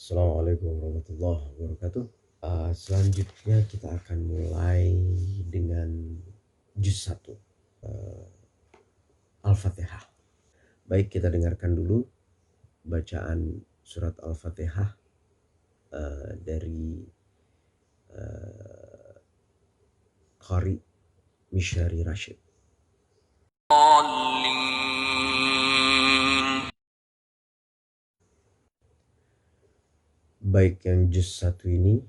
Assalamualaikum warahmatullahi wabarakatuh. Selanjutnya kita akan mulai dengan juz 1 Al-Fatihah. Baik, kita dengarkan dulu bacaan surat Al-Fatihah dari Qari Mishari Rashid. Baik, yang juz 1 ini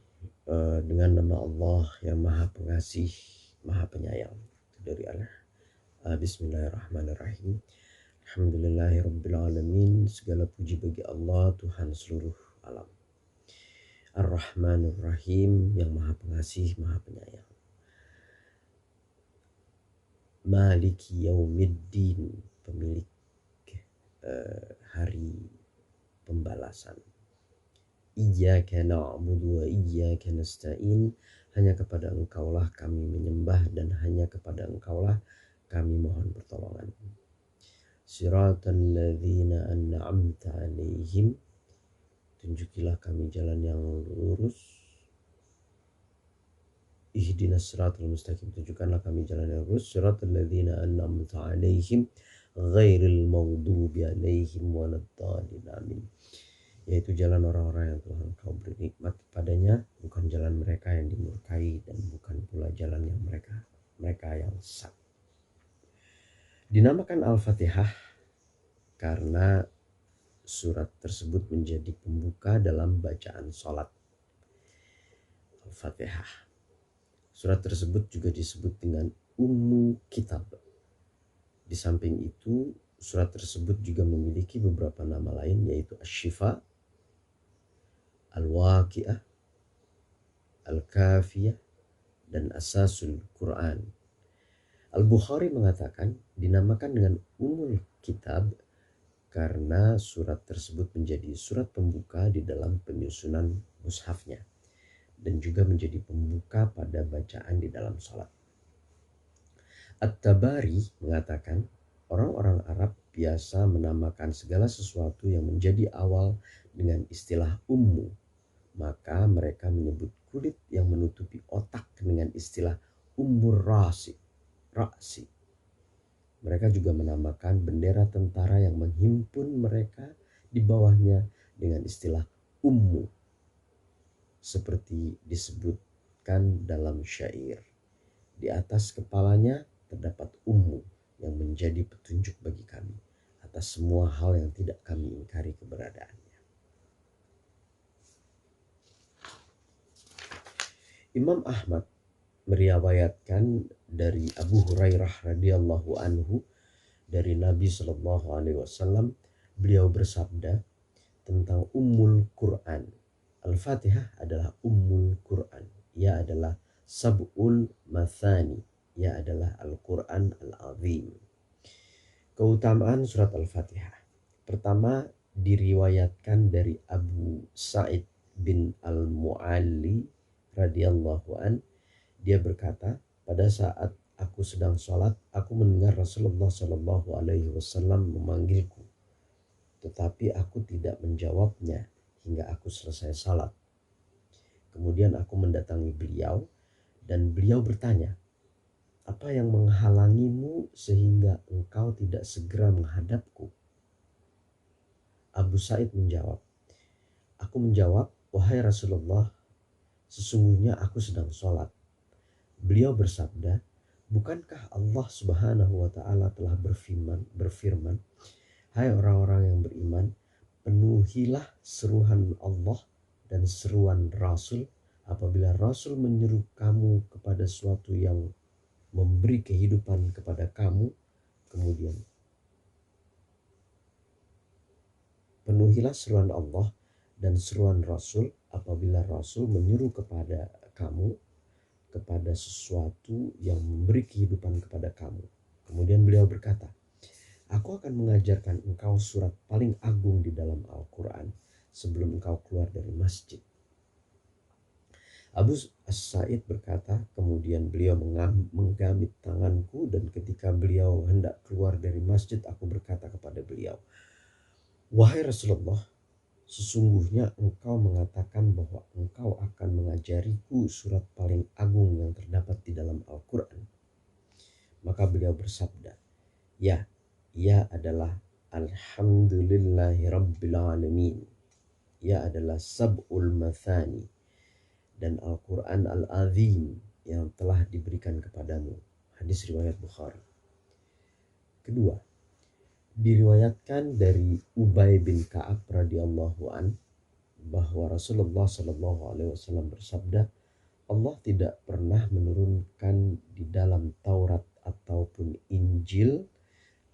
dengan nama Allah yang Maha Pengasih, Maha Penyayang. Itu dari Allah. Bismillahirrahmanirrahim. Alhamdulillahirrabbilalamin. Segala puji bagi Allah, Tuhan seluruh alam. Ar-Rahmanur Rahim, yang Maha Pengasih, Maha Penyayang. Maliki Yaumiddin, pemilik hari pembalasan. Iyyaka na'budu wa iyyaka nasta'in. Hanya kepada Engkaulah kami menyembah dan hanya kepada Engkaulah kami mohon pertolongan. Siratal ladzina an'amta 'alaihim. Tunjukilah kami jalan yang lurus. Ihdinas siratal mustaqim. Tunjukkanlah kami jalan yang lurus. Siratal ladzina an'amta 'alaihim ghairil maghdubi 'alaihim waladdallin. Amin. Yaitu jalan orang-orang yang telah Engkau beri nikmat padanya, bukan jalan mereka yang dimurkai dan bukan pula jalan yang mereka yang sesat. Dinamakan Al-Fatihah karena surat tersebut menjadi pembuka dalam bacaan sholat. Al-Fatihah. Surat tersebut juga disebut dengan Ummu Kitab. Di samping itu, surat tersebut juga memiliki beberapa nama lain, yaitu Asy-Syifa, Al-Waqi'ah, Al-Kafiyah, dan Asasul Quran. Al-Bukhari mengatakan dinamakan dengan Ummul Kitab karena surat tersebut menjadi surat pembuka di dalam penyusunan mushafnya dan juga menjadi pembuka pada bacaan di dalam sholat. At-Tabari mengatakan orang-orang Arab biasa menamakan segala sesuatu yang menjadi awal dengan istilah ummu. Maka mereka menyebut kulit yang menutupi otak dengan istilah ummur rasi. Mereka juga menamakan bendera tentara yang menghimpun mereka di bawahnya dengan istilah ummu. Seperti disebutkan dalam syair. Di atas kepalanya terdapat ummu yang menjadi petunjuk bagi kami atas semua hal yang tidak kami ingkari keberadaannya. Imam Ahmad meriwayatkan dari Abu Hurairah radhiyallahu anhu dari Nabi Shallallahu alaihi wasallam, beliau bersabda tentang Ummul Quran. Al-Fatihah adalah Ummul Quran. Ia adalah Sab'ul Mathani. Ia adalah Al-Quran Al-Azim. Keutamaan surat Al-Fatihah. Pertama, diriwayatkan dari Abu Sa'id bin Al-Mu'alli radhiyallahu an. Dia berkata, pada saat aku sedang sholat, aku mendengar Rasulullah Shallallahu alaihi wasallam memanggilku, tetapi aku tidak menjawabnya hingga aku selesai salat. Kemudian aku mendatangi beliau dan beliau bertanya, apa yang menghalangimu sehingga engkau tidak segera menghadapku? Abu Sa'id menjawab, aku menjawab, wahai Rasulullah, sesungguhnya aku sedang sholat. Beliau bersabda, bukankah Allah Subhanahu wa ta'ala telah berfirman, hai orang-orang yang beriman, penuhilah seruan Allah dan seruan Rasul apabila Rasul menyeru kamu kepada suatu yang memberi kehidupan kepada kamu. Kemudian penuhilah seruan Allah dan seruan Rasul apabila Rasul menyeru kepada kamu kepada sesuatu yang memberi kehidupan kepada kamu. Kemudian beliau berkata, aku akan mengajarkan engkau surat paling agung di dalam Al-Quran sebelum engkau keluar dari masjid. Abu Sa'id berkata, kemudian beliau menggamit tanganku dan ketika beliau hendak keluar dari masjid, aku berkata kepada beliau, wahai Rasulullah, sesungguhnya engkau mengatakan bahwa engkau akan mengajariku surat paling agung yang terdapat di dalam Al-Quran. Maka beliau bersabda, ya, ia adalah Alhamdulillahi Rabbil Alamin. Ia adalah Sab'ul Mathani dan Al-Quran Al-Azim yang telah diberikan kepadamu. Hadis riwayat Bukhari. Kedua, diriwayatkan dari Ubay bin Ka'ab radhiyallahu an bahwa Rasulullah Shallallahu alaihi wasallam bersabda, Allah tidak pernah menurunkan di dalam Taurat ataupun Injil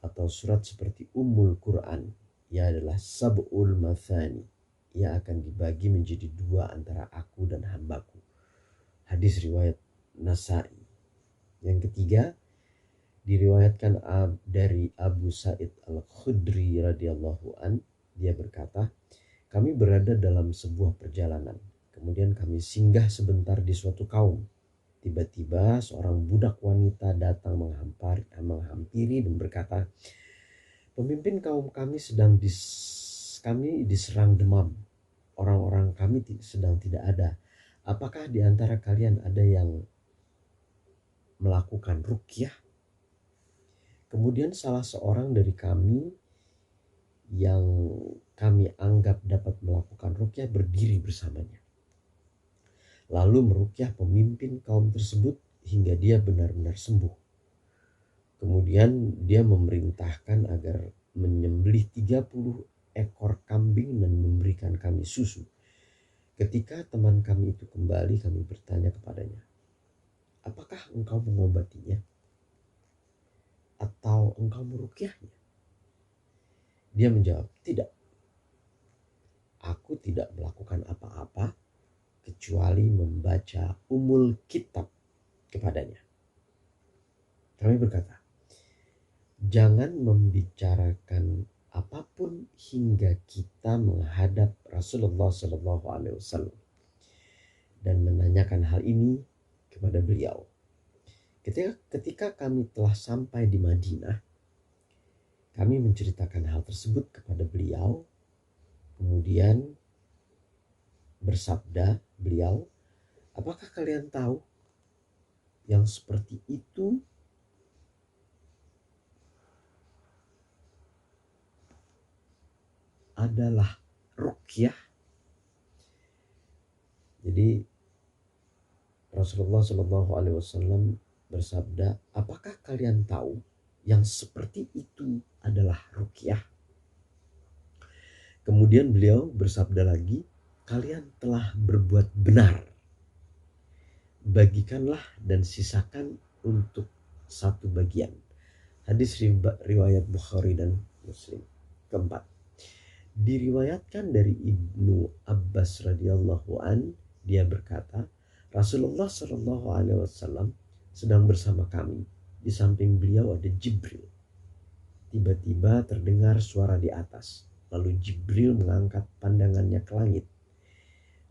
atau surat seperti Ummul Quran. Ia adalah Sab'ul Mathani. Ia akan dibagi menjadi dua antara aku dan hambaku. Hadis riwayat Nasai. Yang ketiga, diriwayatkan dari Abu Sa'id Al-Khudri radhiyallahu an, dia berkata, kami berada dalam sebuah perjalanan. Kemudian kami singgah sebentar di suatu kaum. Tiba-tiba seorang budak wanita datang menghampiri dan berkata, pemimpin kaum kami kami diserang demam. Orang-orang kami sedang tidak ada. Apakah di antara kalian ada yang melakukan ruqyah? Kemudian salah seorang dari kami yang kami anggap dapat melakukan ruqyah berdiri bersamanya. Lalu meruqyah pemimpin kaum tersebut hingga dia benar-benar sembuh. Kemudian dia memerintahkan agar menyembelih 30 ekor kambing dan memberikan kami susu. Ketika teman kami itu kembali, kami bertanya kepadanya, apakah engkau mengobatinya? Atau engkau meruqyahnya? Dia menjawab, tidak. Aku tidak melakukan apa-apa kecuali membaca Ummul Kitab kepadanya. Kami berkata, jangan membicarakan apapun hingga kita menghadap Rasulullah SAW dan menanyakan hal ini kepada beliau. Ketika kami telah sampai di Madinah, kami menceritakan hal tersebut kepada beliau. Kemudian bersabda beliau, apakah kalian tahu yang seperti itu adalah ruqyah? Jadi Rasulullah Shallallahu Alaihi Wasallam bersabda, apakah kalian tahu yang seperti itu adalah ruqyah? Kemudian beliau bersabda lagi, kalian telah berbuat benar. Bagikanlah dan sisakan untuk satu bagian. Hadis riwayat Bukhari dan Muslim. Keempat, diriwayatkan dari Ibnu Abbas radhiyallahu an, dia berkata, Rasulullah Shallallahu alaihi wasallam sedang bersama kami. Di samping beliau ada Jibril. Tiba-tiba terdengar suara di atas. Lalu Jibril mengangkat pandangannya ke langit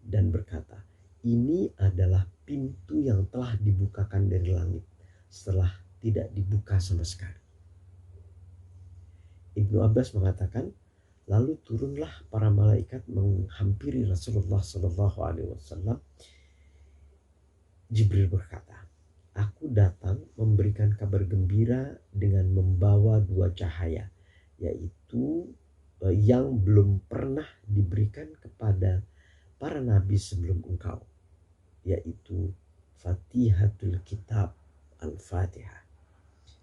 dan berkata, ini adalah pintu yang telah dibukakan dari langit setelah tidak dibuka sama sekali. Ibnu Abbas mengatakan, lalu turunlah para malaikat menghampiri Rasulullah Shallallahu Alaihi Wasallam. Jibril berkata, aku datang memberikan kabar gembira dengan membawa dua cahaya, yaitu yang belum pernah diberikan kepada para nabi sebelum engkau, yaitu Fatihatul Kitab Al-Fatihah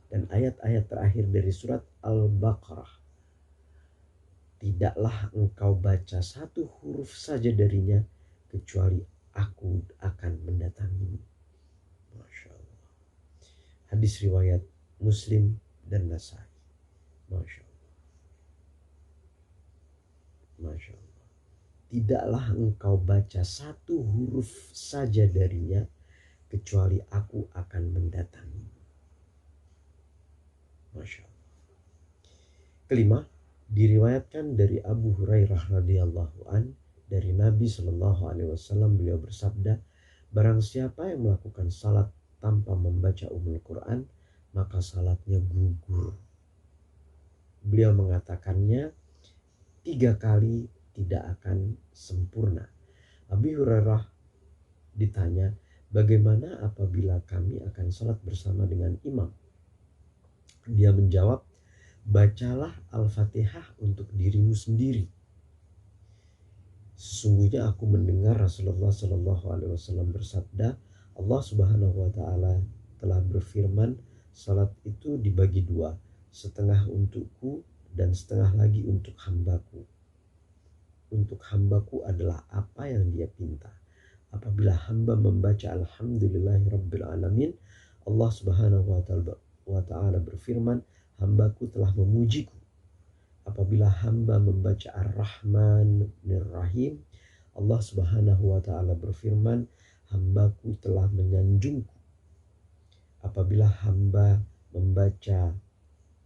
dan ayat-ayat terakhir dari surat Al-Baqarah. Tidaklah engkau baca satu huruf saja darinya kecuali aku akan mendatangimu. Masya Allah. Hadis riwayat Muslim dan Nasai. Masya Allah. Masya Allah. Tidaklah engkau baca satu huruf saja darinya kecuali aku akan mendatangimu. Masya Allah. Kelima, diriwayatkan dari Abu Hurairah radhiyallahu an, dari Nabi Shallallahu alaihi wasallam, beliau bersabda, barang siapa yang melakukan salat tanpa membaca Ummul Quran, maka salatnya gugur. Beliau mengatakannya 3 kali tidak akan sempurna. Abi Hurairah ditanya, bagaimana apabila kami akan sholat bersama dengan imam? Dia menjawab, bacalah Al-Fatihah untuk dirimu sendiri. Sesungguhnya aku mendengar Rasulullah Shallallahu Alaihi Wasallam bersabda, Allah Subhanahu Wa Taala telah berfirman, salat itu dibagi dua, setengah untukku dan setengah lagi untuk hambaku. Untuk hambaku adalah apa yang dia pinta. Apabila hamba membaca Alhamdulillahirabbil alamin, Allah Subhanahu wa taala berfirman, hambaku telah memujiku. Apabila hamba membaca Ar-Rahmanir-Rahim, Allah Subhanahu wa taala berfirman, hambaku telah menyanjungku. Apabila hamba membaca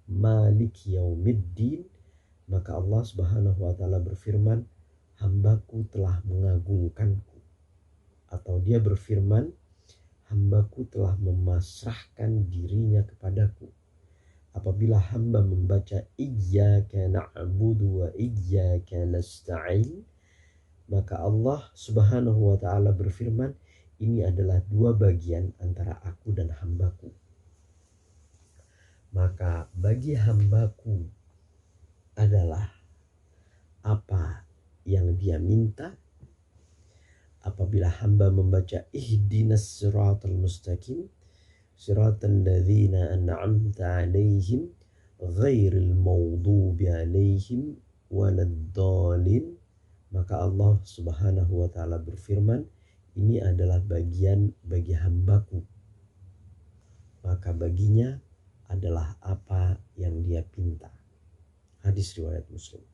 Malik Yaumiddin, maka Allah Subhanahu wa taala berfirman, hambaku telah mengagungkanku. Atau dia berfirman, hambaku telah memasrahkan dirinya kepadaku. Apabila hamba membaca Iyyaka na'budu wa iyyaka nasta'in, maka Allah Subhanahu wa taala berfirman, ini adalah dua bagian antara aku dan hambaku. Maka bagi hambaku adalah apa yang dia minta. Apabila hamba membaca ihdinas siratal mustaqim, siratal ladzina an'amta 'alaihim ghairil maghdubi 'alaihim waladdallin, maka Allah Subhanahu wa taala berfirman, ini adalah bagian bagi hambaku. Maka baginya adalah apa yang dia pinta. Hadis riwayat Muslim.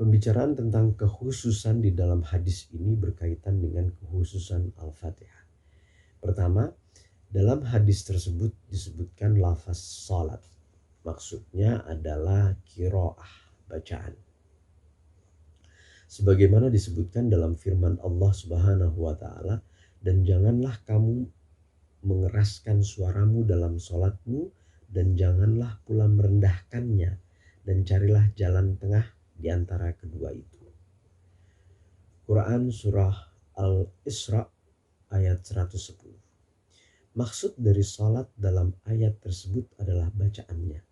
Pembicaraan tentang kekhususan di dalam hadis ini berkaitan dengan kekhususan Al-Fatihah. Pertama, dalam hadis tersebut disebutkan lafaz salat. Maksudnya adalah qiraah, bacaan. Sebagaimana disebutkan dalam firman Allah Subhanahu wa taala, dan janganlah kamu mengeraskan suaramu dalam salatmu dan janganlah pula merendahkannya, dan carilah jalan tengah di antara kedua itu. Quran Surah Al-Isra ayat 110. Maksud dari salat dalam ayat tersebut adalah bacaannya.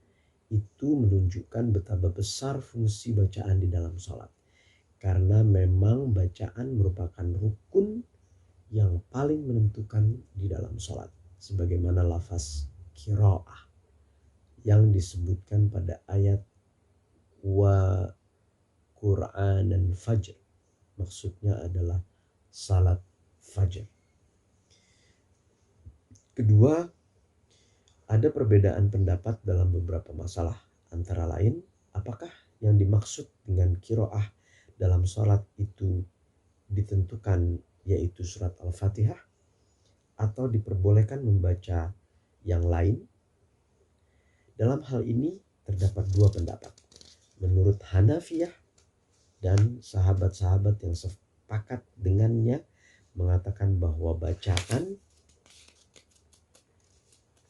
Itu menunjukkan betapa besar fungsi bacaan di dalam salat. Karena memang bacaan merupakan rukun yang paling menentukan di dalam salat. Sebagaimana lafaz qiraah yang disebutkan pada ayat wa Quran dan Fajr, maksudnya adalah salat Fajr. Kedua, ada perbedaan pendapat dalam beberapa masalah, antara lain apakah yang dimaksud dengan qiraah dalam salat itu ditentukan yaitu surat Al-Fatihah atau diperbolehkan membaca yang lain. Dalam hal ini terdapat dua pendapat. Menurut Hanafiyah dan sahabat-sahabat yang sepakat dengannya mengatakan bahwa bacaan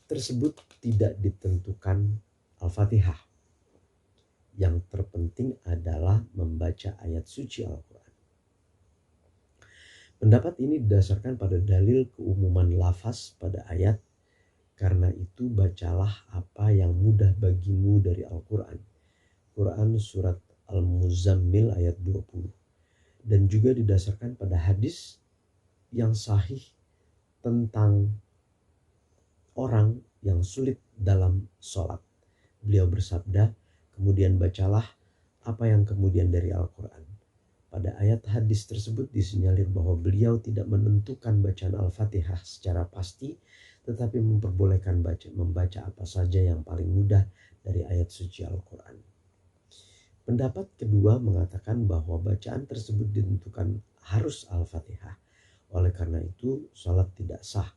tersebut tidak ditentukan Al-Fatihah. Yang terpenting adalah membaca ayat suci Al-Quran. Pendapat ini didasarkan pada dalil keumuman lafaz pada ayat, karena itu bacalah apa yang mudah bagimu dari Al-Quran. Quran surat Al-Muzammil ayat 20. Dan juga didasarkan pada hadis yang sahih tentang orang yang sulit dalam sholat. Beliau bersabda, kemudian bacalah apa yang kemudian dari Al-Quran. Pada ayat hadis tersebut disinyalir bahwa beliau tidak menentukan bacaan Al-Fatihah secara pasti, tetapi memperbolehkan membaca apa saja yang paling mudah dari ayat suci Al-Quran. Pendapat kedua mengatakan bahwa bacaan tersebut ditentukan harus Al-Fatihah. Oleh karena itu, sholat tidak sah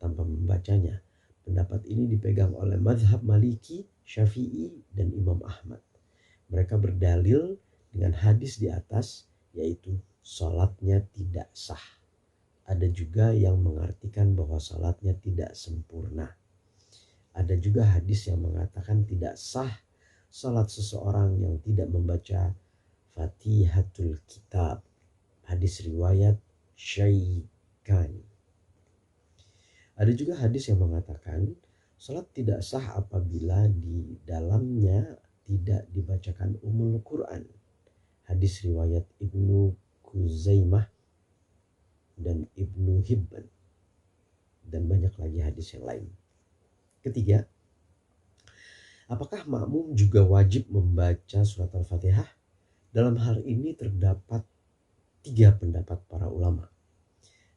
tanpa membacanya. Pendapat ini dipegang oleh mazhab Maliki, Syafi'i, dan Imam Ahmad. Mereka berdalil dengan hadis di atas, yaitu sholatnya tidak sah. Ada juga yang mengartikan bahwa salatnya tidak sempurna. Ada juga hadis yang mengatakan tidak sah salat seseorang yang tidak membaca Fatihatul Kitab. Hadis riwayat Syaikani. Ada juga hadis yang mengatakan salat tidak sah apabila di dalamnya tidak dibacakan Ummul Quran. Hadis riwayat Ibnu Khuzaimah dan Ibnu Hibban, dan banyak lagi hadis yang lain. Ketiga, apakah makmum juga wajib membaca surat Al-Fatihah? Dalam hal ini terdapat 3 pendapat para ulama,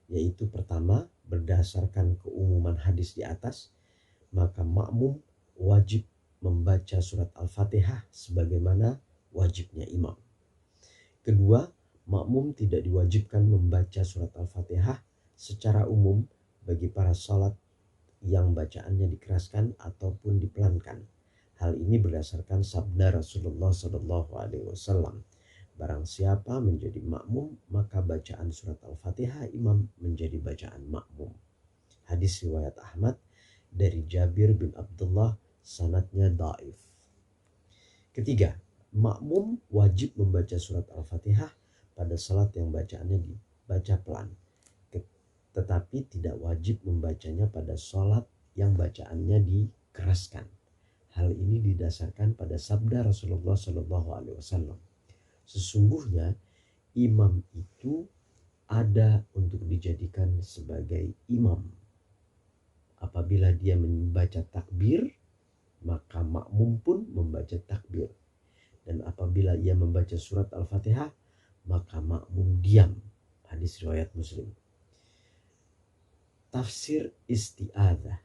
yaitu pertama, berdasarkan keumuman hadis di atas, maka makmum wajib membaca surat Al-Fatihah sebagaimana wajibnya imam. Kedua, makmum tidak diwajibkan membaca surat Al-Fatihah secara umum bagi para salat yang bacaannya dikeraskan ataupun dipelankan. Hal ini berdasarkan sabda Rasulullah SAW. Barang siapa menjadi makmum, maka bacaan surat Al-Fatihah imam menjadi bacaan makmum. Hadis riwayat Ahmad dari Jabir bin Abdullah, sanadnya dhaif. Ketiga, makmum wajib membaca surat Al-Fatihah pada salat yang bacaannya dibaca pelan, tetapi tidak wajib membacanya pada salat yang bacaannya dikeraskan. Hal ini didasarkan pada sabda Rasulullah SAW. Sesungguhnya imam itu ada untuk dijadikan sebagai imam. Apabila dia membaca takbir, maka makmum pun membaca takbir. Dan apabila ia membaca surat Al-Fatihah, maka makmum diam. Hadis riwayat Muslim. Tafsir isti'adzah.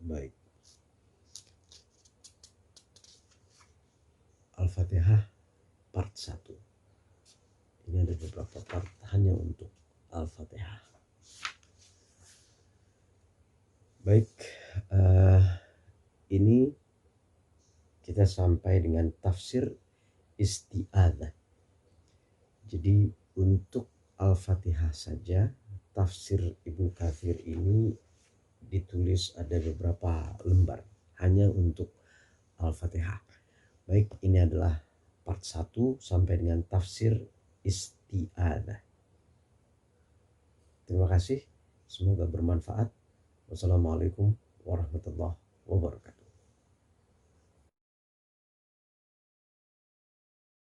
Baik. Al-Fatihah part 1. Ini ada beberapa part hanya untuk Al-Fatihah. Baik, ini kita sampai dengan tafsir isti'adzah. Jadi untuk Al-Fatihah saja, tafsir Ibnu Katsir ini ditulis ada beberapa lembar hanya untuk Al-Fatihah. Baik, ini adalah part 1 sampai dengan tafsir isti'adzah. Terima kasih, semoga bermanfaat. Wassalamualaikum warahmatullahi wabarakatuh.